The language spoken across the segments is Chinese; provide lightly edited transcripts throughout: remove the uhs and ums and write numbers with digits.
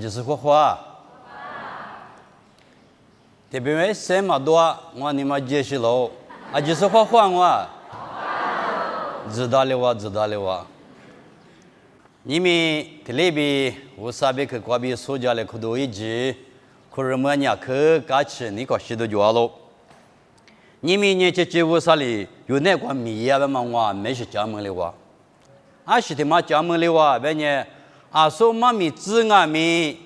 就是画画。这边什么多，我你们解释喽，就是画画我。知道了。你们这里边我啥边去过边暑假来去多一集，可是么呢去假期你个许多就好了。你们呢这我啥里有那个米呀嘛我没是讲门的话，是的嘛讲门的话，别呢说妈咪子啊咪，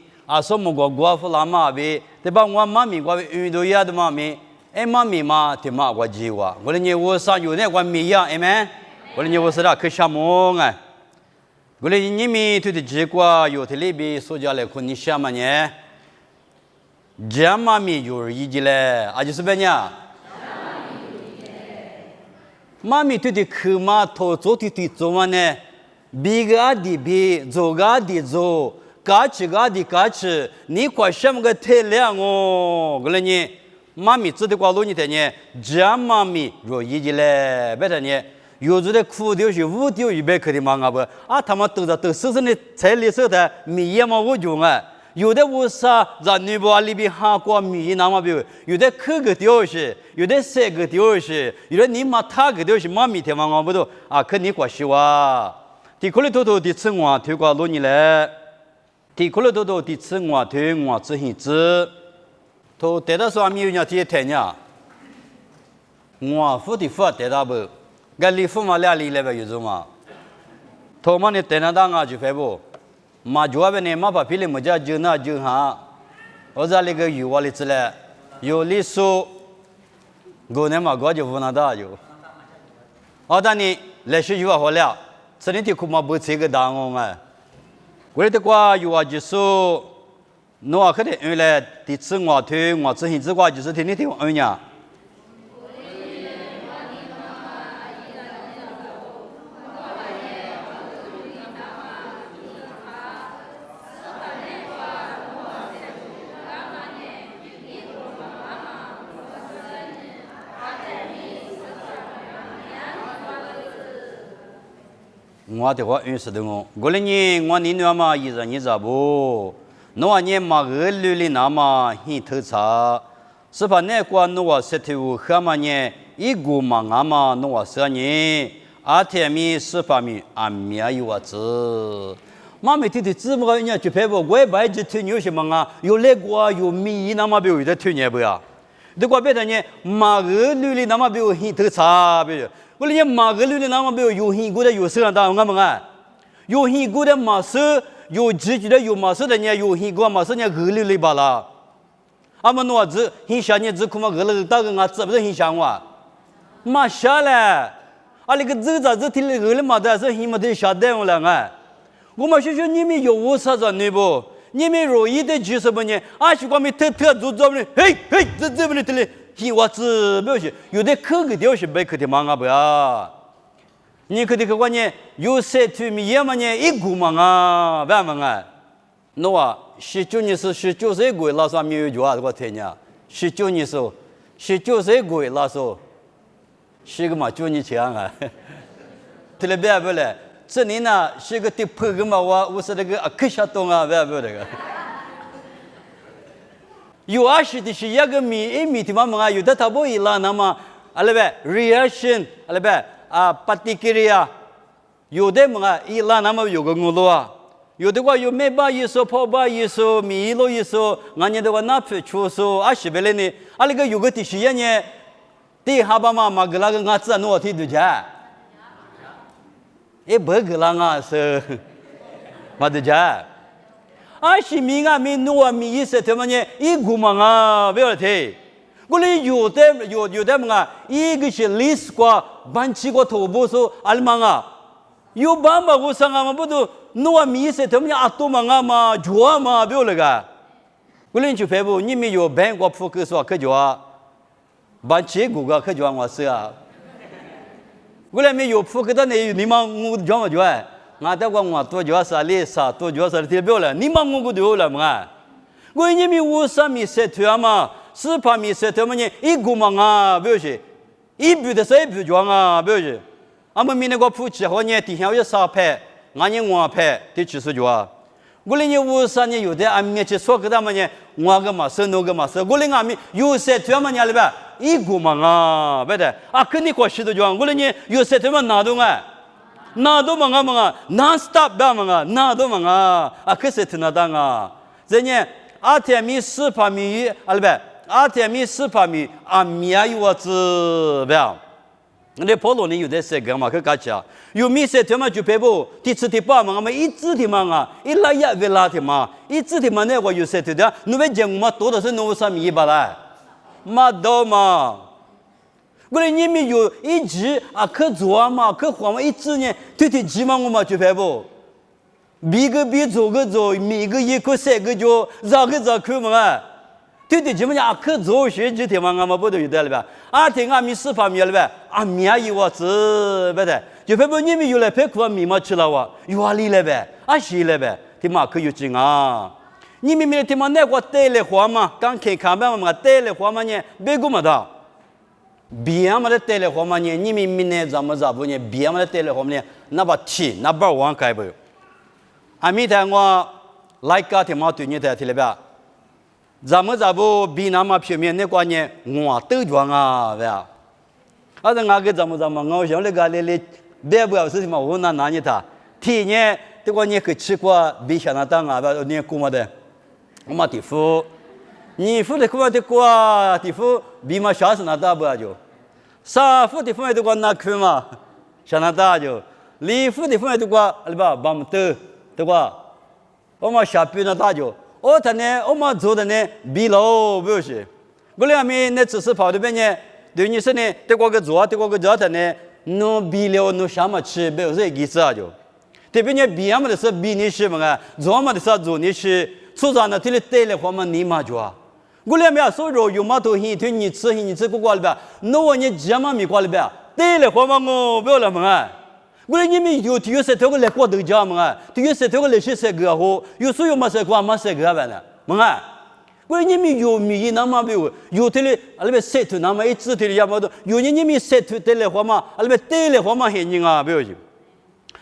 说么个国父拉嘛呗，对吧？我妈咪我运动员的妈咪，妈咪嘛对嘛我计划，我呢我啥有那个米呀，们，我呢我是那去什么啊？我呢你们对的结果有的里边暑假来看你什么呢？这妈咪有意见嘞，就是别呢。妈咪对的去嘛，头做的做嘛呢？比个的比，做个的做，嘎吃个的嘎吃，你快什么个体谅哦？过来呢，妈咪知道过路你的呢，这妈咪若意见嘞，别的呢，有时的苦丢是无丢一百克的嘛不？他们都是的彩礼色的米也嘛我用啊。有的我啥在内部里边哈过米那么比，有的克个丢是，有的三个丢是，有的你妈他个丢是妈咪天嘛我不都肯定过去哇。第可里头头第次我推过路你来，第可里头头第次我推我执行子，头得到说米有伢这些台呢，我付的付得到不？跟你付嘛俩里来不有种嘛？头嘛你得那当啊就发不？嘛主要呢，嘛把皮里么家就那就哈，我在那个有我里子嘞，有历史，过年嘛过就不能打就。但你来学就好了，这里的苦嘛不这个答案嘛。为了话有啊就是，我肯定原来第次我推我执行之话就是天天听我讲。我的话认识的我那年我年嘛一人一咋不？那年嘛二六的那么很偷查，是把那个我石头河嘛呢？一个嘛俺嘛我3年，2天是把米米有啊子，妈咪的只不过人家就拍不，我也不就推牛什么啊？有那个有米那么比有的推牛不呀？这个别的呢，嘛二六的那么比很偷查不？我连马个路的那么没有很过的有时间打我们啊，有很过的马是有自己的有马是的呢，有很过马是呢河里巴啦，们诺子很想呢只恐怕河里大个啊，这不是很想我，马下来，那个子咋子听了河里马的是很没得下单我了啊，我们说你们有我啥子呢不？你们容易的就是么呢？是光me特做呢，嘿，这不呢？这里。我知不是有的课个就是没课的忙不呀？你课的课关呢？有些图米也嘛呢？一股忙啊，不忙啊？那19年是19岁过老少没有做啊？我听呢，19年是19岁过老少，是个嘛9年前啊？这里别不嘞？这里呢是个地破个嘛？我是那个可下动啊，别这个。有20的是一个米的嘛嘛，有的他不一样那么，reaction，प्रतिक्रिया，有的嘛一样那么有个我咯啊，有的话有没把意思跑把意思米咯意思，俺家的话那不出手是别的呢，那个有个的是呢，第哈巴嘛个那个俺自然我听得见，不个那俺是，嘛得见。是米啊米诺啊米意思他们呢一股嘛啊不要听，我哩有的嘛一个是历史过班级过头部说阿里嘛啊，有爸爸我上啊嘛不都诺啊米意思他们呢阿多嘛啊嘛做嘛不要那个，我哩就拍不你们有班过副科说可做啊，班级过个可做我是啊，我哩没有副科的呢你嘛我做嘛做啊。俺在我多久啥哩啥多久啥哩不要了，你妈我都了嘛？我你们50米塞腿嘛，18米塞腿嘛呢？一个嘛啊，不是？一步的谁不装啊？不是？俺们明那个夫妻好呢，底下有3排，俺呢5排，得90脚啊。我哩53年有的俺们去说给他们呢，我个嘛是那个嘛是，我哩俺们有些他们家里边一个嘛啊，不对啊，跟你过许多讲，我哩呢有些他们哪都啊。那都忙啊 ，non stop 吧忙啊，那都忙啊，啊可是听得到啊，这呢，阿天米四百米，啊不，阿天米400米，啊米啊有子吧，那跑路呢有的是干嘛去干起有米是他们就陪步，第次第八嘛，我们一直的忙啊，一拉也为拉的嘛，一直的嘛那个有些的，你们讲嘛多的是93米吧啦，嘛多嘛。我哩你们有一直啊，可做嘛，可活嘛，一直呢，对急嘛，我嘛就排不，比个比做个做，每个一个三个就，咋个咋看嘛啊？对急嘛呀，可做学几天嘛，俺们不都有得了吧？啊，听俺们400米了呗，啊，米也有我子，不对，就排不你们有来排苦米嘛吃了哇，有哪里来呗？啊，谁来呗？他妈可有劲啊！你们没他妈那个带来花嘛？刚看嘛，带来花嘛呢？别个嘛的。别嘛的带来花嘛呢？你们明年怎么不呢？别嘛的带来花嘛呢？那把气那把往开不？还没听我来家庭嘛对你的听了吧？怎么不比那么表面那个呢？我都装啊，对吧？啊，这俺个怎么我想那个来别不要事情嘛，我拿你他，体呢这个你去吃过比想那当啊，不你估么的？我嘛地夫。你付的过的过，地付比嘛小是那大不就？三付的付的过那亏嘛，小那大就。二付的付的过，对吧？把么得对吧？我们下边那大就，我他呢，我们做的呢，比老不是。我两面那只是跑的边呢，对你说呢，这个做，这个做他呢，弄比了弄什么吃，没有这意思啊就。这边呢，比俺们的是比你吃嘛个，做么的是做你吃，出啥呢？这里带来我们你嘛做。我俩没有说有嘛都很对你吃不过了吧？那我你怎么没过了吧？对了，我们我不要了嘛！我你们有些这个来过都家嘛？有些这个来些些个好，有时候嘛些过嘛些个吧呢？嘛？我你们有米那么没有这里那边晒土那么一直这里要么都有你们晒土对了，我嘛那边对了，我嘛很人啊，不要紧。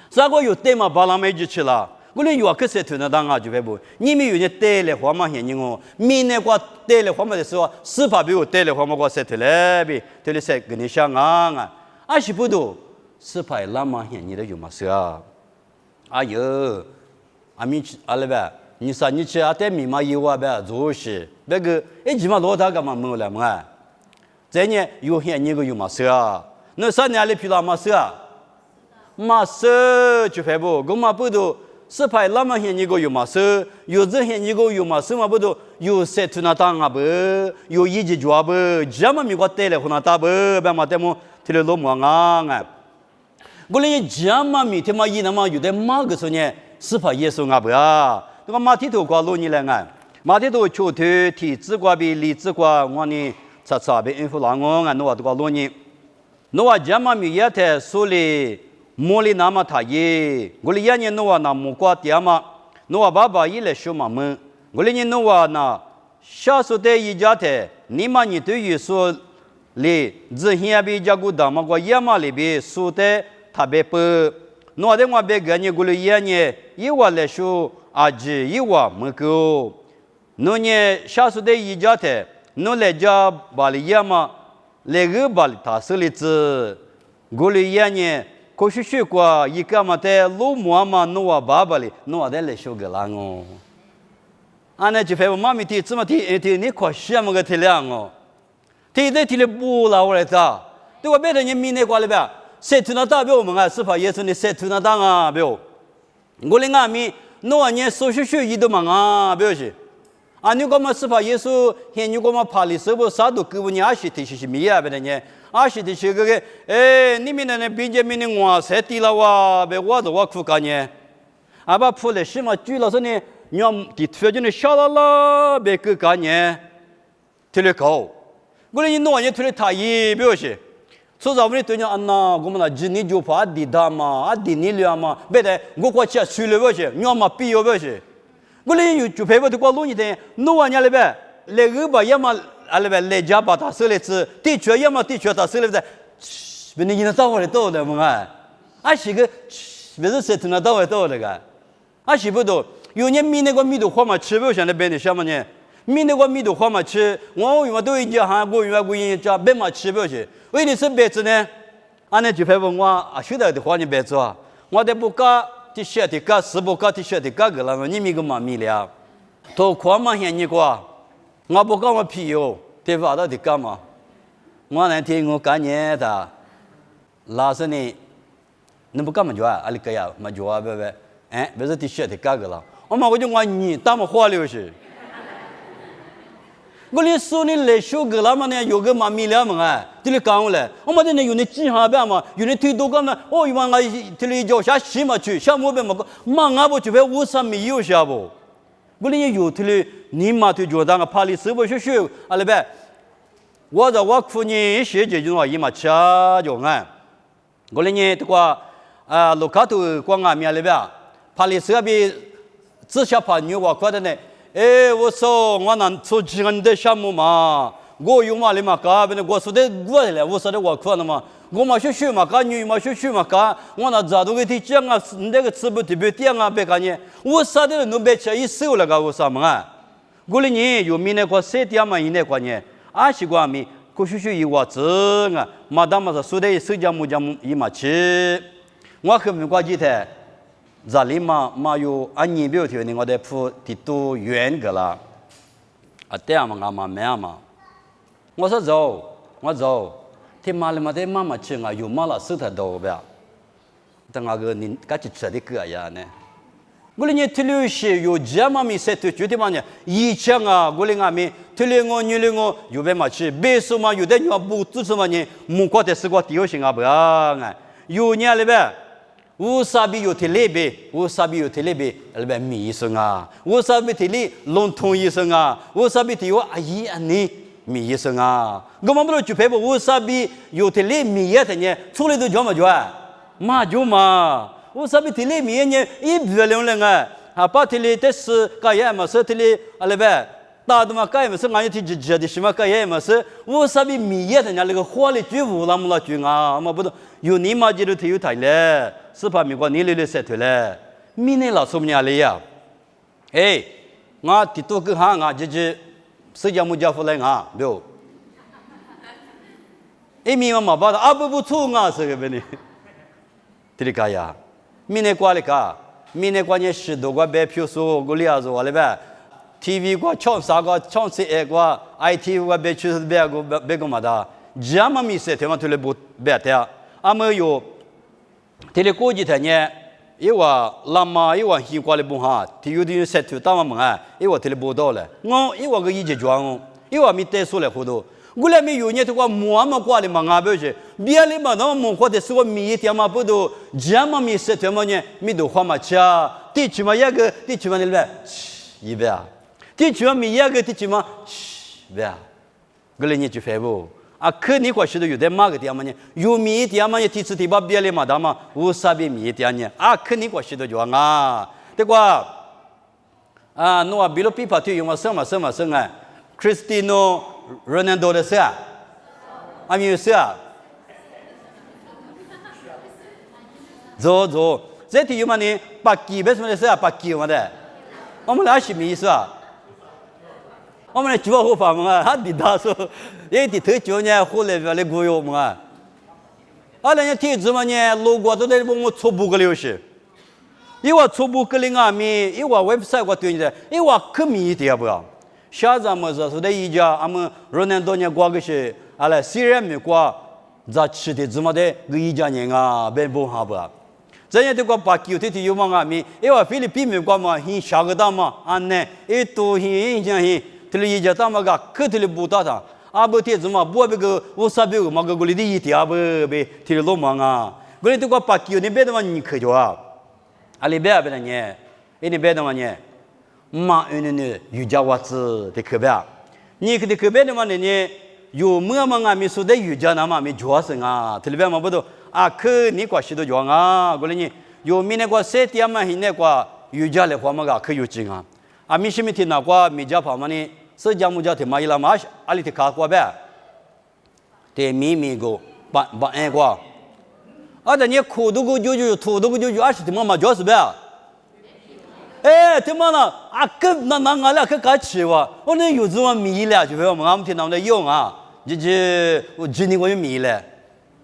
啥个有对嘛？把那么一起了。我哩有可是头那当啊就别不，你们有些带来花嘛现金哦，明年过带来花嘛的时候，400比我带来花嘛过晒头来比，头里晒跟你相啊，啊是不多，400那么现金的有嘛事啊？哎呦，阿米阿拉呗，你说你去阿带米嘛有啊呗，做事那个哎起码老大干嘛没了嘛？这呢有现金个有嘛事啊？那3年里皮拉嘛事啊？嘛事就别不，我嘛不多。是派那么些你个有嘛事，有这些你个有嘛事嘛不都有些图那当啊不，有一级抓不，这么米个带来湖那打不，别嘛得么，听了老忙啊！我哩这么米他妈一那么有的马个时候呢，是派耶稣啊不啊？这个马蹄头挂路你来啊，马蹄头球头体子挂比里子挂我呢，查比应付老我啊，侬话这个路你，侬话这么米也得手里。莫里那么他耶，我哩年侬话那木瓜爹嘛，侬话爸爸伊来修嘛门，我哩年侬话那下属的一家的，你嘛你对于说哩，只现比家古大嘛个也嘛里边说的特别不，侬话的我别个年我哩年一话来修阿姐一话没够，侬呢下属的一家的，侬来家把哩也嘛来个把哩他手里子，我哩年。过去学过一个嘛的路木嘛弄啊爸爸哩，弄啊的来修个啷哦。俺那就陪我妈咪提怎么提你快些么个提量哦，提的提了不啦我来着，对我别的人民那块里边，谁图那大表我们啊，是怕也是你谁图那大啊表，我哩俺咪弄啊年手续学一都忙啊表是，啊你干嘛是怕耶稣现你干嘛怕里是不啥都给我你阿西提是米啊别的呢？阿是的，这个哎，你们那边边的我才地了哇，别我都我苦干呢。阿把铺了什么煮了说呢？你要地推进的下了啦，别个干呢，推了高。我哩弄完推了太一，表示。所以我们对你安娜，我们那今年就怕地大嘛，啊地你了嘛，别的我过去去了表示，你要嘛必要表示。我哩有就陪我的过路你的，弄完了呗，那个吧也嘛。阿拉来家把他手里子，的确要么的确他手里在，别人家到我来到的嘛啊，是个，别是谁听得到我到的个，啊是不多，有年米那个米都花嘛吃不现在变的什么呢？米那个米都花嘛吃，我原来都已经韩国原来家别嘛吃不去，为的是别子呢？俺那就拍问我啊，晓得的话你别做啊，我的不干的写的干，是不干的写的干个了，你米个嘛米了，都夸嘛嫌你瓜，我不干我屁哟，对吧？到底干嘛？我那天我干年的，老师呢，你不干嘛做啊？阿里个呀，嘛做啊，不，哎，不是的写的干个了，我就我你打么花流去。我连说你来修个了嘛呢，有个嘛米了嘛哎，这里讲了，我们这里有那几行边嘛，有那推多干嘛？哦，原来这里叫下西嘛去，下木边嘛个，嘛俺不去拍乌啥没有下不？我连有这里你嘛推就当个怕你是不是修？阿里边，我在我苦你学姐就话伊嘛吃就俺，我连呢这个啊，路卡头光俺面里边，怕你是比只下怕牛话快的呢。哎，我说我那出去人的项目嘛，我有嘛哩嘛干，别的我说的我来，我说的我可能嘛，我嘛学嘛干，你嘛学嘛干，我那咋都给他讲啊，那个吃不特别点啊，别干呢，我说的侬别吃一手了个我啥嘛啊，我哩呢有米那个3点嘛以内个呢，俺习惯米，我学一话子啊，嘛当嘛是说的手讲木讲一嘛吃，我可没关系的。这里嘛有按年表条呢，我得铺的都远个了，啊这样嘛俺嘛没嘛，我说走，他妈的嘛得妈妈吃啊，有嘛了手头多呗，等那个你赶紧吃的个呀呢，我哩呢提溜些有这嘛没设头就的嘛呢，以前啊我哩俺们提溜我女哩我有别嘛吃，别说嘛有的你不做什么呢，木瓜的是个第二性啊不啊，有年了呗。乌沙比有特例呗，乌沙比有特例呗，那边米医生啊，乌沙比特例笼统医生啊，乌沙比特有阿姨安尼米医生啊，我们不就拍不乌沙比有特例米也的呢，出来都叫嘛叫啊，嘛叫嘛，乌沙比特例米呢一不两人啊，啊把特例的是干也嘛是特例那边。大的嘛，干嘛是俺有提直的，什么干也嘛是，乌沙比米也的呢，那个花里煮乌拉木拉煮啊，嘛不懂，有你嘛就都提有台了。是怕美国你来晒退了，米内老什么样来呀？哎，我地多个行啊，就是社交木家夫来啊，没有。哎，米嘛把的啊不错啊，是个问题。这里干呀，米内挂了个，米内挂呢是多个白票数，我里啊是话了呗。TV 挂抢啥个，抢谁挂 IT 挂白就是白个嘛的，这么米晒退嘛退了不白的，俺们有。这里过几天呢，因为拉嘛，因为西瓜的不好，他有点晒头大嘛啊，因为这里报道了，我因为个一节装，因为没带出来好多，我来没有呢，这个木嘛挂的嘛啊不是，别的嘛那木或者是我米一点嘛不都，这么米晒头嘛呢，米都花嘛吃，地区嘛一个，地区嘛那边，一边，地区嘛米一个，地区嘛，边，我来你就发不。啊，可你过去都有点嘛个点嘛呢？有米点嘛呢？第次第八别了嘛的嘛，无啥比米点呢？啊，可你过去都就啊，对吧？啊，侬啊，比如比帕推用啊什么啊 ？Cristiano Ronaldo 的是啊，啊没有是啊，走，这题有嘛呢？巴基为什么的是啊？巴基嘛的，我们俩是米是啊。我们来做好法嘛，还得打说，也得退休呢，后来来雇佣嘛。啊，人家天子嘛呢，路过都在帮我初步个流程，因为初步个零啊米，因为website 我对的，因为可米的不要。下咱们说的一家，俺们罗南多年过个是，啊来虽然没过，咱吃的怎么的，个一家人啊，别不好不。这样的个把旧的有嘛啊米，因为菲律宾没过嘛，很下个大嘛，安呢，一多很影响很。这里一家大嘛个，可这里不大的，啊不天子嘛，不那个我啥别个嘛个，我里的一点不别，这里老忙啊，我里这个把旧的别的嘛你可就啊，啊里别别的呢，你别的嘛呢，嘛呢有家娃子的可别，你可的可别的嘛呢，有么嘛啊，没说的有家那嘛没做生啊，这里边嘛不都啊可你过许多讲啊，我里呢有明那个3点嘛，现在个有家的话嘛个可有劲啊，啊没什么天那个没家跑嘛呢。社交木家庭嘛，伊拉嘛，阿里的卡过呗，对米个把安过，啊，但你苦都个就土都个就，而且他妈嘛就是呗，哎，他妈的，啊，跟那俺俩可干吃哇！我那有这么米了，就我们俺们听他们在用啊，我今年我有米了。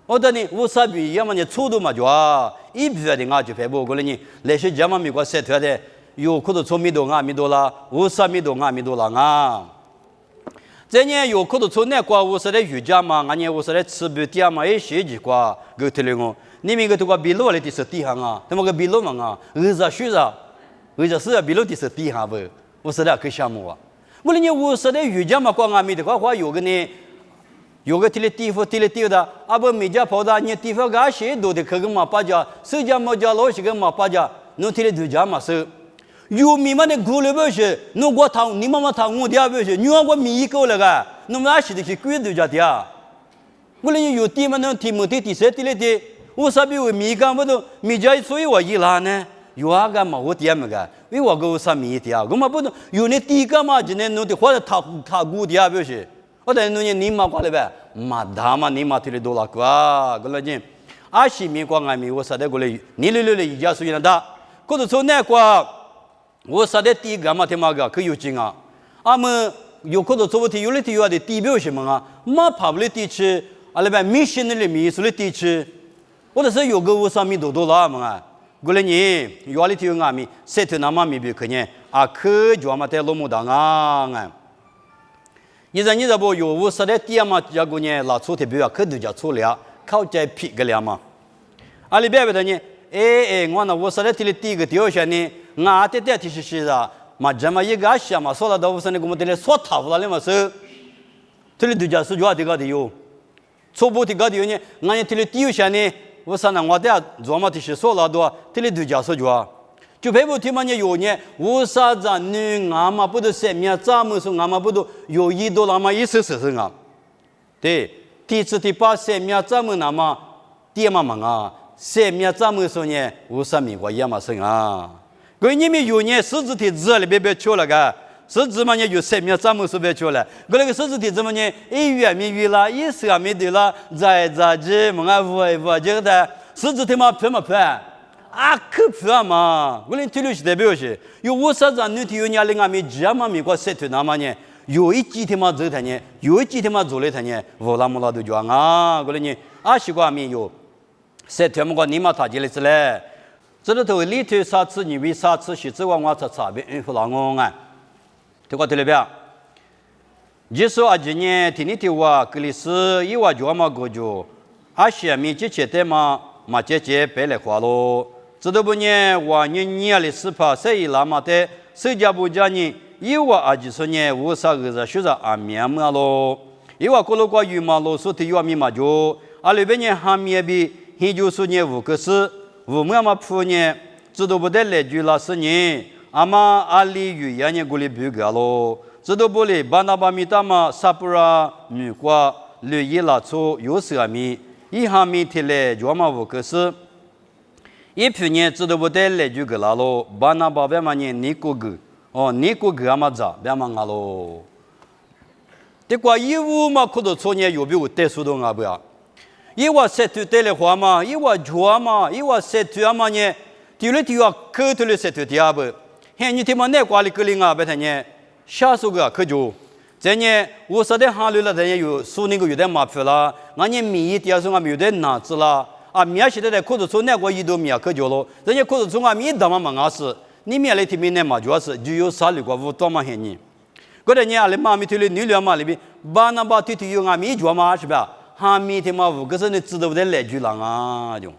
我等你我啥比要么你粗度嘛就啊，一比的俺就拍不过来你那些家嘛美国晒出来的，有可能从米多俺米多了，我啥米多俺米多了啊。这年有可能从那瓜我是来瑜伽嘛，俺年我是来吃不点嘛，一些几瓜个听了我，你们个都瓜比路来的是底下啊，他们个比路嘛啊，为啥是比路的是底下不？我是来去项目啊，我那年我是来瑜伽嘛，瓜俺米的话有个呢。有个地里的，阿不每家跑到你地方干些多的，可个嘛把家，手家么家老些个嘛把家，侬地里都家嘛是，有米嘛的过来不是，侬我汤你妈妈汤我家不是，你让我米够了个，侬哪些的去贵都家的啊？我那有地嘛侬地么地地谁地里的，我啥比为米干不都米家所以我一拉呢，有啊个嘛我地么个，为我个啥米的啊？我嘛不都有那地干嘛今年侬的或者他过的啊不是？我等侬你妈过来呗，妈他妈你妈提里多了瓜，过来你，阿西米瓜俺米我啥的过来，你来一家属于那的，可是从那瓜，我啥的地干嘛他妈个可有劲啊？阿们有可能做不提有的提有的地表什么啊？妈跑不了地区，阿那边米线那里米是的地区，我那是有个我啥米多了嘛？过来你有的提有俺米，谁头那么米比可呢？啊可就嘛在罗木当啊。你这不有我实在点嘛？这个呢，拿出特别可都叫出了，靠在皮个了嘛。阿里边不的呢？我那我实在提了第一个条件呢，俺这提是啥？嘛这么一个想嘛，说了都是那个么的来说他不了嘛是，这里都叫是主这个的有，初步这个的有呢，俺提了第一项呢，我说那我的做嘛提是说了多，这里都叫是主。就陪我听嘛，你有呢？我啥子女俺嘛不都生命咱们说俺嘛不都有一多那么一次事情啊？对，第七第八生命咱们那么爹妈嘛啊，生命咱们说呢，我啥米我也嘛生啊？关你们有呢，狮子的字里别去了个，狮子嘛呢有生命咱们说别去了，过那个狮子的字嘛呢，一月没月了，一时没对了，在这么啊我觉得狮子他妈偏嘛偏。啊，可怕嘛！我连听了是代表是，有我啥子女的有伢里俺们家嘛美国社团那么呢，有一几天嘛走他呢，有一几天嘛做了他呢，我那么老都讲啊，过来呢，啊习惯没有，社团么个你嘛他进来是嘞，这里头里头啥子你为啥子是指望我这差别应付老我啊，这个对了呗？你说啊今年听你听我格里斯一万多嘛个就，啊下面这些的嘛嘛姐白来花咯。知道不呢？我年的是怕谁那么的，谁家不家呢？有我阿几说呢，我啥个子学着阿面嘛咯？有我过了过羽毛咯，说的有阿面嘛就，阿那边呢还面比，现就说呢五个是，五么嘛铺呢，知道不得来句老师呢，阿妈阿里语言呢过来不个咯，知道不嘞？巴拿巴米达嘛，萨布拉女瓜，绿叶拉出有时阿米，一哈米提来就嘛五个是。一批年知道不得来就个啦咯，巴拿巴别嘛年你过个，你过个嘛咋别嘛啊咯？这个义务嘛，可多错年有比我带速度啊不呀？一话说对带来话嘛，一话错嘛，一话说对嘛呢？丢了丢啊，可丢了说对啊不？现你他妈那瓜里个零啊，别他呢，下手个可就。这呢，我说的哈路了，这呢有苏那个有点麻烦了，俺呢米第二种啊有点难治了。啊，面现在在可是从那个一度面可久了，人家可是从啊面大嘛嘛是，你面来听面呢嘛主要是就有啥里个无多嘛很呢，过来年啊，你妈咪推了女两嘛里边，把那把推推有啊面做嘛是吧？哈面他妈无可是你知道不得来句了啊就，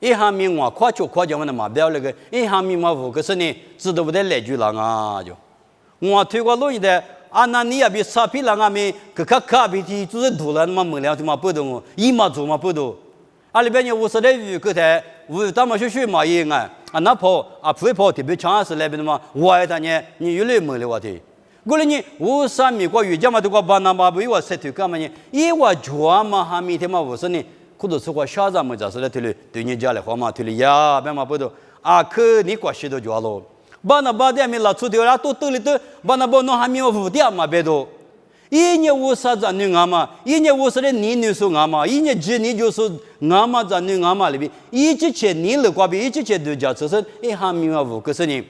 一哈面我夸奖我那嘛不要那个，一哈面嘛无可是你知道不得来句了啊就，我推过路的。啊，那你也别傻逼了，俺们个卡比提就是多了嘛，没了他妈不懂，一嘛做嘛不懂。啊，里边呢，我说的语个台，我他妈学嘛也啊，啊那跑啊不会跑特别强是那边的嘛，我爱他呢，你越来没了我的。过来呢，我上面过语讲嘛，这个巴拿马不我说头干嘛呢？一我做嘛，还没天嘛，我说呢，可都是我下咱们就是来推了，对人家来话嘛推了呀，别嘛不懂啊，可你关系都做了。巴拿巴的没拉出掉了，都得了都，巴拿巴弄还没有五点嘛别多。一年我啥子女伢嘛，一年我是的你说伢嘛，一年几年就是伢嘛在女伢嘛里边，一直前年了瓜边，一直前都叫就是一还没有五个是呢，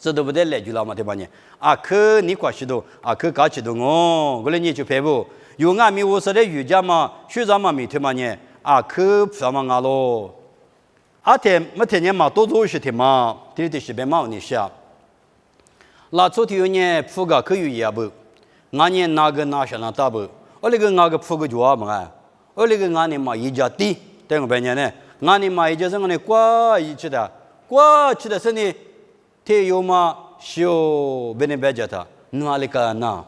这都不得来句了嘛，对吧呢？啊，可你关系到啊，可搞起到我，我来你就排布，有俺们我说的瑜伽嘛，学长嘛没听嘛呢？啊，可什么啊咯？啊天没天年嘛，多做些天嘛，天天是别忙你下。那昨天有年铺个可有也不，俺年哪个哪下那大不？我那个哪个铺个就啊嘛啊？我那个俺年嘛一家地，等个半年呢，俺年嘛一家是俺年挂一起的，挂起的是呢。天有嘛小别人别叫他，哪里个那？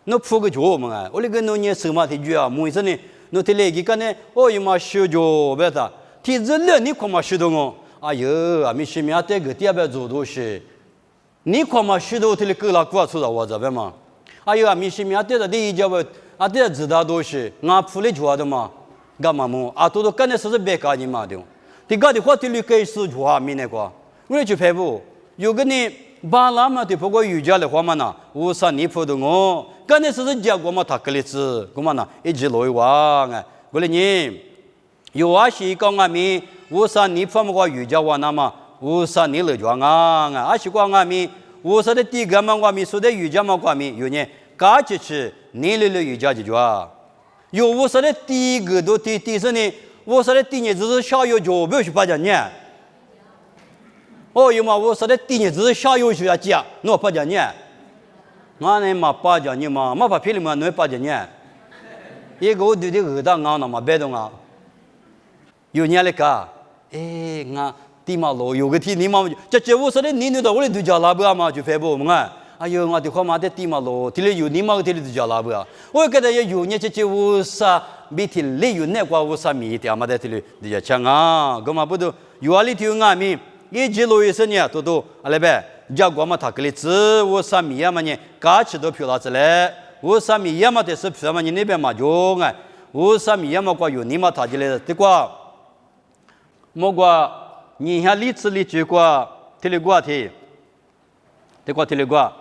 那铺个脚嘛啊！我那个农业手嘛天主啊，每次呢，那天来几个呢？哦，有嘛小脚别他，天热了你看嘛许多我，哎呦，俺们前面这个第二边做东西，你看嘛许多天里够了挂出来我这边嘛，哎呦，俺们前面这个第一家不，啊这知道东西，俺铺的脚的嘛，干嘛么？啊，都干的是别干你嘛的，这个的话天里该是脚没那个，我就排布。有个呢，巴拉嘛的不过瑜伽的话嘛呢，我说你不懂哦，刚才是讲过嘛，他个例子，我嘛呢一直来往啊，过来你有啊是讲俺们，我说你不过瑜伽话那么，我说你来讲啊，啊是讲俺们，我说的第一个嘛，我们说的瑜伽嘛，我们有呢，嘎起去你来瑜伽就讲，有我说的第一个都第是呢，我说的第二就是下游脚不要去把讲呢。哦，有嘛？我说的第二只下游去要讲，我不讲你，俺呢嘛不讲你嘛，没把皮里嘛，你不讲你，一个我对的耳朵俺那嘛别动啊，有年来个，哎，俺地马路有个天你嘛，这我说的你那到我里头叫拉布嘛，就发布嘛，哎呦，我的话嘛在地马路，这里有你嘛个这里头叫拉布啊，我觉得有年这我啥，每天里有那个我啥米的嘛在这里就要讲啊，干嘛不都有啊里头有俺们。一直路一生呢，都阿来呗，家国嘛他个例子，我啥米呀嘛呢？嘎起都漂拉子来，我啥米呀嘛的是漂嘛你那边嘛用啊，我啥米呀嘛过有你嘛他进来的，对瓜，莫瓜你下例子里句瓜，听了瓜听，对瓜听了瓜。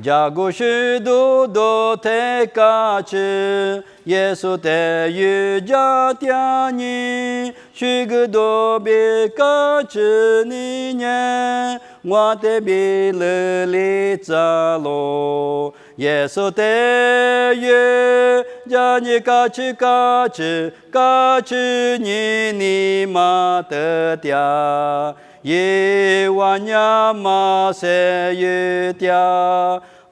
자고 시도도 태까지 예수 대유자되니 시그도 비까지니냐 와대빌리자로 예수 대유자니 까지니니 마드랴 예와냐 마세유랴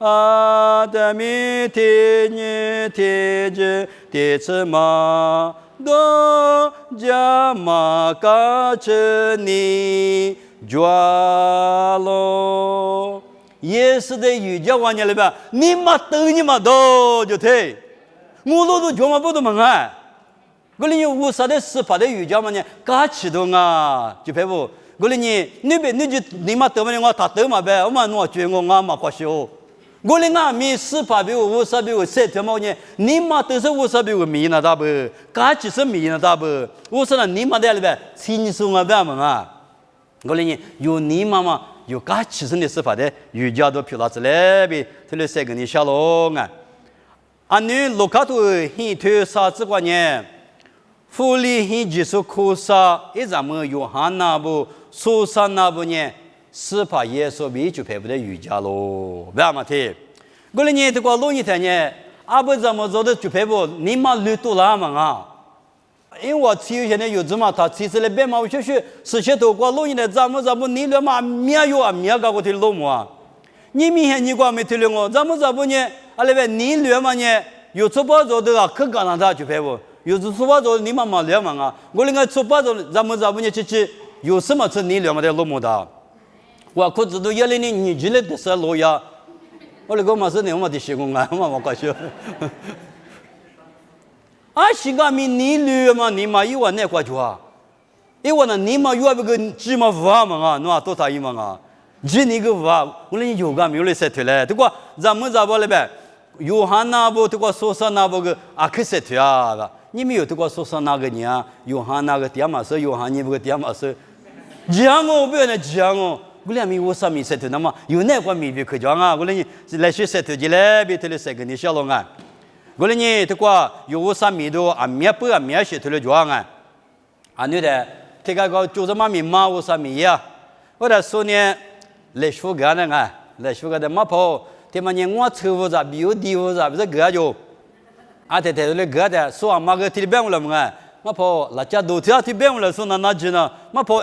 아담이 티니 티지 티츠마 도자마까지니 좌로 예수의 유자와냐 레바 니마 뜨니마 도저테 무로도 조마보도 망아 그러니 우사의 스파의 유자마냐 같이도가 지배부 그러니 니베 니지 니마 때문에 와 다 때마 배 엄마 누가 죄고 나마 과시오 그러니까 미 스파비고 우사비고 세트모니 니마 뜻은 우사비고 미나다부 같이서 미나다부 우사는 니마 될배 신승아 배마가 그러니 요 니마마 요 같이서 니 스파데 유자도 필요하슬레비 틀레세그니 샬롱아 아니 로카토 히트사즈관에 풀리 히지수 코사 이자모 요한나부 소산나부니 스파 예수 미주 배부의 유자로 왜아마티 그러니 듣고 논이 되냐 아버지 뭐저도 주배부 니마 르토라마가因为现在有这么他其实来别嘛，我就是事先都过录音的，咱们你了嘛没有啊没搞过的录嘛，你明显你光没听了我，咱们呢，阿那边你了嘛呢，有出包做的啊，可干那他就排不，有出包做你妈妈了嘛啊，我那个出包做咱们呢，去有什么是你了嘛的录么的，我可知道原来你进来的是录呀，我那个嘛是你嘛的习惯啊，我搞笑。啊，西嘎米你绿嘛，你嘛有啊那块做，因为呢你嘛有那个芝麻花嘛啊，那多大一嘛啊，芝那个花，我那有个没有来塞出来，这个咱们这边那边，约翰那部这个苏珊那部个阿克塞出啊个，你没有这个苏珊那个呢？约翰那个点嘛是约翰你不个点嘛是，讲我不要那讲我。我俩没我啥没塞出，那么有那块没别可讲啊，我俩来学塞出进来，别特别塞个你小龙啊。我呢，这个有啥米都啊，面不啊面写出来装啊，啊，你的这个就是嘛米嘛，我啥米呀？我在说呢，来说个呢啊，来说个的马跑，他们人我吃不着，比有地不着，不是个就，啊，他来个的，说马个提边了嘛，马跑拉家都提边了，说那句呢，马跑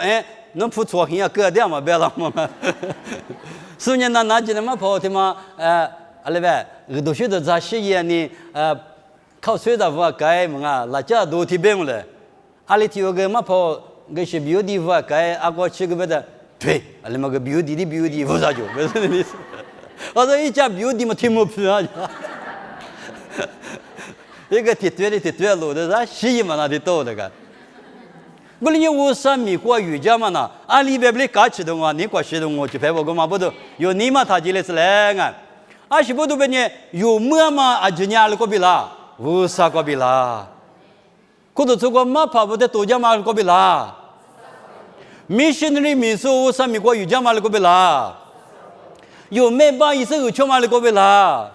能付错钱个的嘛，别了嘛，说人那句呢，马跑他妈阿拉呗，都晓得在西安呢，靠水的话改嘛，拉家都提边了，阿里提个马跑。个是比有地方该阿哥去个别的，对，阿拉么个比有地不啥就，不是那意思。我说一家比有地嘛听不平啊，一个铁对路的，咱西嘛那的多的个。我哩我上美国瑜伽嘛那，阿里边不哩搞起的我，你搞起的我就拍我个嘛不都，有你嘛他进来是来个，阿是不都别呢，有么嘛阿就伢了个别啦，无啥个别啦。可是这个马跑不得多家马个别啦，missionary 民宿我上美国有家马个别啦，有没把意思有全马个别啦，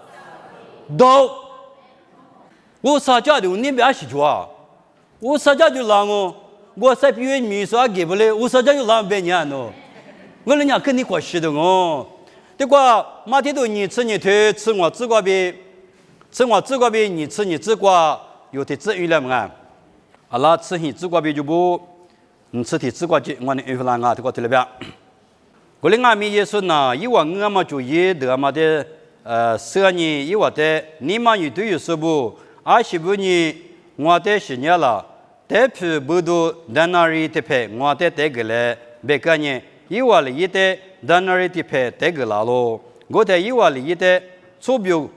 都我啥家的你别去做，我啥家就让我在比如民宿啊给不来，我啥家就让别人喏，我人家跟你关系的哦，这个马天都你吃你推吃我自个别，吃我自个别你吃你自个有的自由了嘛。阿拉吃hin自个别就不，吃的自个节我的安排啦，这个对了吧？我哩俺们也说呢，以往我们就业的嘛的10年以外的，你们有对有说不？25年我的10年了，代表不都在那里的拍，我的这个嘞，别个呢，以外里的在那里的拍这个啦咯，我的以外里的手表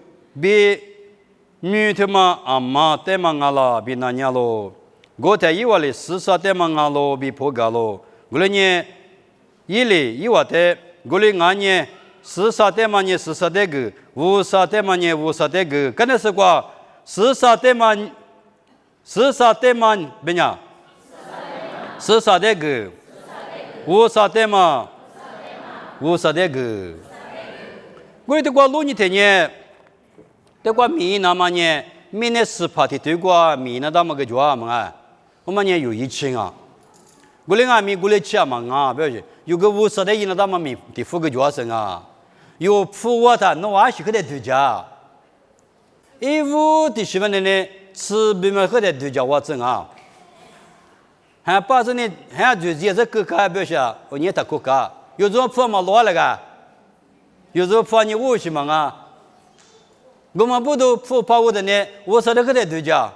别女的嘛阿妈的嘛阿拉别那样咯。我在以外的40代嘛阿罗比破格咯，我哩呢，以外的我哩俺呢40代嘛呢40代个，50代嘛呢50代个，可能是个40代嘛别呀，40代个，50代嘛50代个，我这个路你听呢，这个米那么呢，米呢是怕的这个米那他们个做嘛。我们呢有疫情啊，我哩俺们过来吃嘛啊，不要紧，有个50代人那他们米的付个学生啊，有付我的，那我是可得度假，一屋的媳妇呢吃别么可得度假我整啊，还把这呢还就也是国家不是，我念他国家，有种付嘛落了个，有种付你50嘛啊，我们不都付把我的呢，50代可得度假，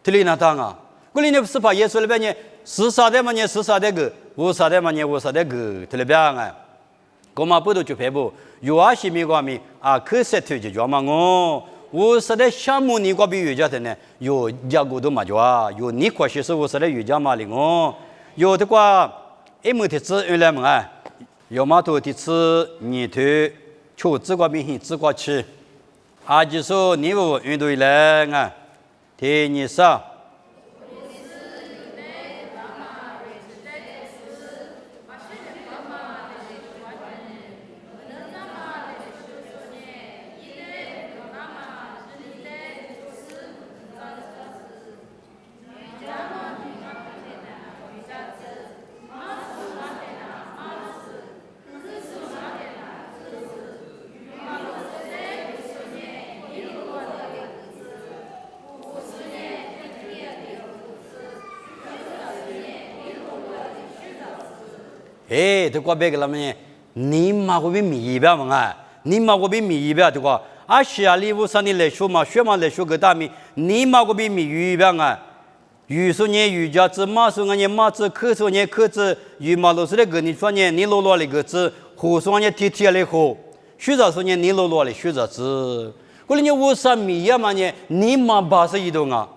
听里那当啊。我哩呢是怕耶稣那边呢，40代嘛呢40代个，50代嘛呢50代个，特别样啊。我们不都去拍不？有些米个米啊，可是推荐嘛我，50代项目你个比有家的呢，有家股都嘛做啊，有你关系是50代有家嘛哩我，有的话一亩的资源来嘛啊，有嘛多的资你推，就自个明显自个去，啊就说你不运动来啊，第二啥？这个别个了么呢？你妈个比米边嘛啊？你妈个比米边这个，西亚里乌山的来说嘛，学嘛来说个大米，你妈个比米边啊？鱼说呢鱼家子，马说呢马子，客说呢客子，鱼马都是那个你说呢你落那个子，河说呢贴来河，学着说呢你落的学着子，过来呢乌山米呀嘛呢，你妈把是移动啊，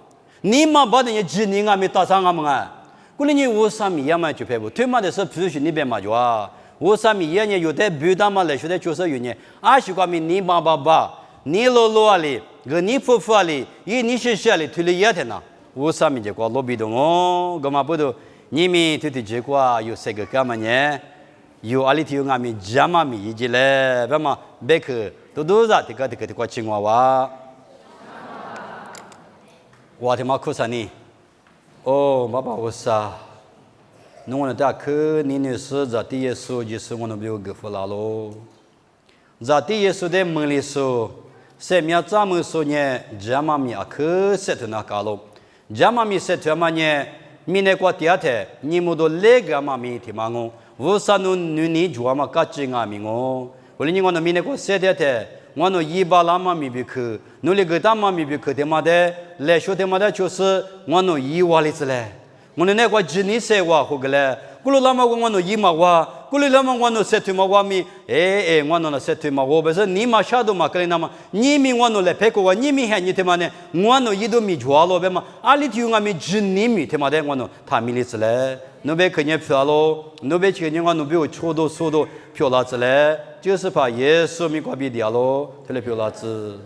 你妈把的几年啊没打上啊嘛啊？过来呢，我上面也嘛就拍不，他妈的是平时那边嘛就啊，我上面也呢有的别的嘛来说的就是有呢，是个面你爸爸，你老ali，个你夫妇ali，你是里推了也的呢，我上面这个老被动哦，干嘛不都，你们推结果有这个干嘛呢？有阿里头俺们家嘛咪一起来，干嘛别去都在这个青蛙娃，我他妈哭啥呢？哦，爸爸我啥？侬我大可你那是在第一首就是我们没有给付拉喽，在第一首的门里说，什么咱们说呢？咱们米啊可是头那搞喽，咱们米是他妈呢，米那个第二天，你们都来个嘛米提嘛我，我啥侬你做嘛搞正啊米我，我你我那米那个是第二天。我那一把拉嘛米比克，努力给他嘛米比克的嘛的，来说的嘛的就是我那一瓦里子嘞，我那个今年才瓦好个嘞，古罗拉嘛我那一嘛瓦，古罗拉嘛我那十头嘛瓦米，我那十头嘛瓦，不是你嘛下头嘛可能那么，你米我那来拍个话，你米还你的嘛呢，我那一都米抓了呗嘛，阿里头我米今年米的嘛的我那他米里子嘞，那边肯定漂咯，那边肯定我那边有抽到漂了子嘞。就是把耶稣米挂比掉喽，他来表达子。